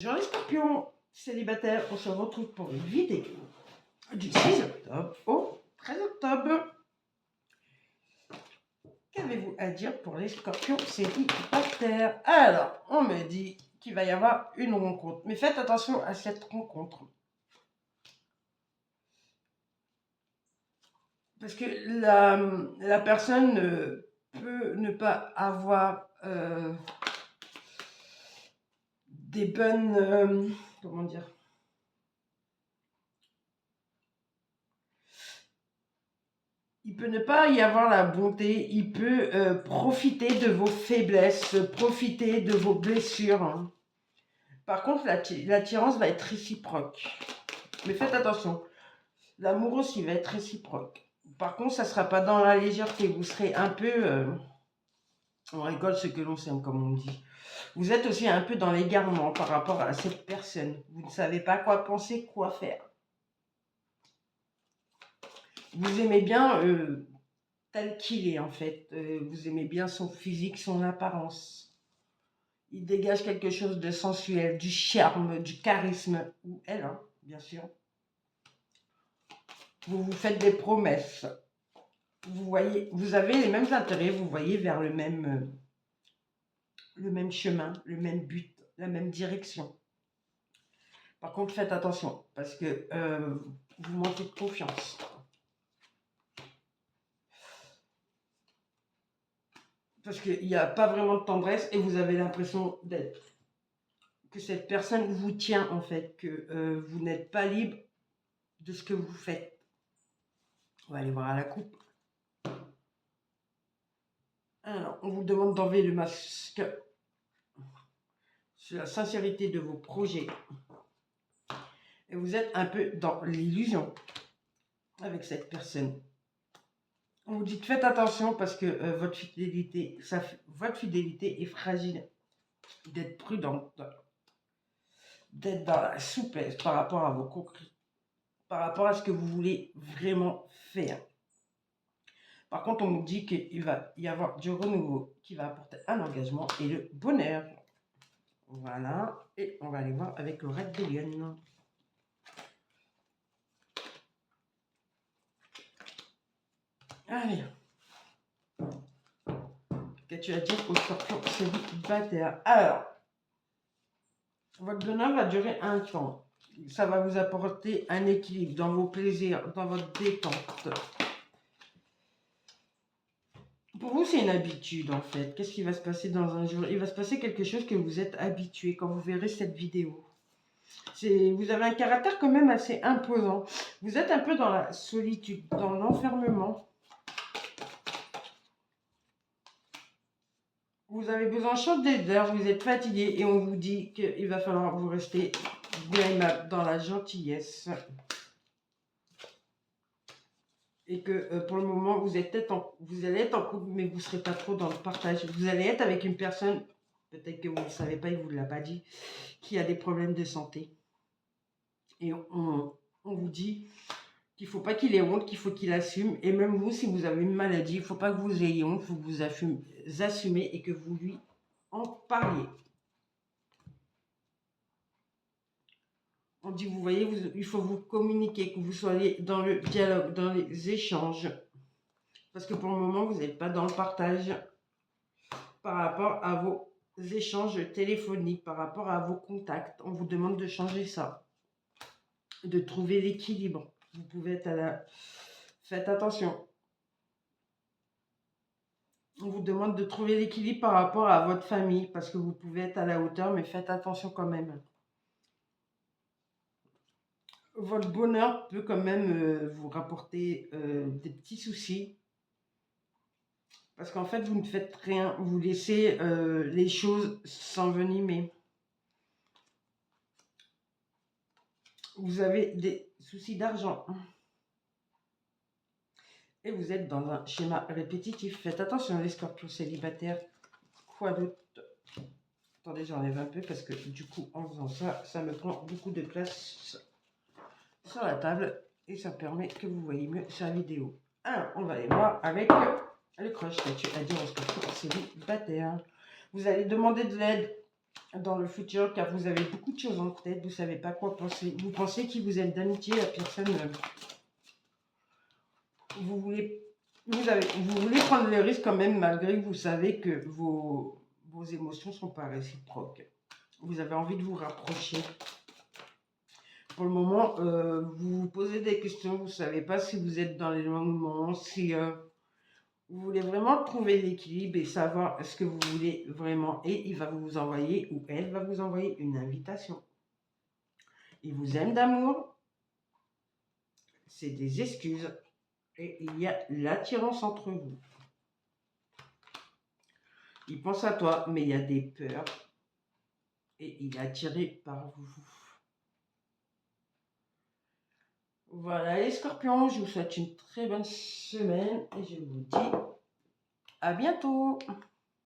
Bonjour les scorpions célibataires, on se retrouve pour une vidéo du 6 octobre au 13 octobre. Qu'avez-vous à dire pour les scorpions célibataires? Alors, on me dit qu'il va y avoir une rencontre, mais faites attention à cette rencontre. Parce que la personne peut ne pas avoir des bonnes... comment dire? Il peut ne pas y avoir la bonté, il peut profiter de vos faiblesses, profiter de vos blessures. Hein. Par contre, l'attirance va être réciproque. Mais faites attention, l'amour aussi va être réciproque. Par contre, ça ne sera pas dans la légèreté, vous serez un peu... on rigole ce que l'on sème, comme on dit. Vous êtes aussi un peu dans l'égarement par rapport à cette personne. Vous ne savez pas quoi penser, quoi faire. Vous aimez bien... tel qu'il est en fait. Vous aimez bien son physique, son apparence. Il dégage quelque chose de sensuel, du charme, du charisme. Ou elle, hein, bien sûr. Vous vous faites des promesses. Vous voyez, vous avez les mêmes intérêts, vous voyez vers le même chemin, le même but, la même direction. Par contre, faites attention, parce que vous manquez de confiance. Parce qu'il n'y a pas vraiment de tendresse et vous avez l'impression que cette personne vous tient en fait, que vous n'êtes pas libre de ce que vous faites. On va aller voir à la coupe. Alors, on vous demande d'enlever le masque sur la sincérité de vos projets. Et vous êtes un peu dans l'illusion avec cette personne. On vous dit faites attention parce que votre fidélité est fragile. D'être prudente, d'être dans la souplesse par rapport à vos concrets, par rapport à ce que vous voulez vraiment faire. Par contre, on nous dit qu'il va y avoir du renouveau qui va apporter un engagement et le bonheur. Voilà, et on va aller voir avec le Red des Lions. Allez. Qu'as-tu à dire aux scorpions célibataires? Alors, votre bonheur va durer un temps. Ça va vous apporter un équilibre dans vos plaisirs, dans votre détente. Pour vous, c'est une habitude en fait. Qu'est-ce qui va se passer dans un jour? Il va se passer quelque chose que vous êtes habitué quand vous verrez cette vidéo. Vous avez un caractère quand même assez imposant. Vous êtes un peu dans la solitude, dans l'enfermement. Vous avez besoin de changer d'air, vous êtes fatigué et on vous dit qu'il va falloir vous rester bien aimable dans la gentillesse. Et que pour le moment, vous allez être en couple, mais vous ne serez pas trop dans le partage. Vous allez être avec une personne, peut-être que vous ne savez pas, il ne vous l'a pas dit, qui a des problèmes de santé. Et on vous dit qu'il ne faut pas qu'il ait honte, qu'il faut qu'il assume. Et même vous, si vous avez une maladie, il ne faut pas que vous ayez honte, il faut que vous assumez et que vous lui en parliez. On dit, vous voyez, il faut vous communiquer, que vous soyez dans le dialogue, dans les échanges. Parce que pour le moment, vous n'êtes pas dans le partage par rapport à vos échanges téléphoniques, par rapport à vos contacts. On vous demande de changer ça, de trouver l'équilibre. Vous pouvez être à la... Faites attention. On vous demande de trouver l'équilibre par rapport à votre famille, parce que vous pouvez être à la hauteur, mais faites attention quand même. Votre bonheur peut quand même vous rapporter des petits soucis. Parce qu'en fait, vous ne faites rien. Vous laissez les choses s'envenimer. Vous avez des soucis d'argent. Et vous êtes dans un schéma répétitif. Faites attention les scorpions célibataires. Quoi d'autre? Attendez, j'enlève un peu parce que du coup, en faisant ça, ça me prend beaucoup de place sur la table. Et ça permet que vous voyez mieux sa vidéo. Alors, on va aller voir avec le crush. Qu'as-tu à dire aux scorpions célibataires? Vous allez demander de l'aide dans le futur, car vous avez beaucoup de choses en tête, vous ne savez pas quoi penser. Vous pensez qu'il vous aime d'amitié, la personne, vous voulez prendre le risque quand même, malgré que vous savez que vos émotions ne sont pas réciproques. Vous avez envie de vous rapprocher. Pour le moment, vous vous posez des questions, vous ne savez pas si vous êtes dans les bons moments, si vous voulez vraiment trouver l'équilibre et savoir ce que vous voulez vraiment. Et il va vous envoyer, ou elle va vous envoyer une invitation. Il vous aime d'amour, c'est des excuses, et il y a l'attirance entre vous. Il pense à toi, mais il y a des peurs, et il est attiré par vous. Voilà les scorpions, je vous souhaite une très bonne semaine, et je vous dis à bientôt.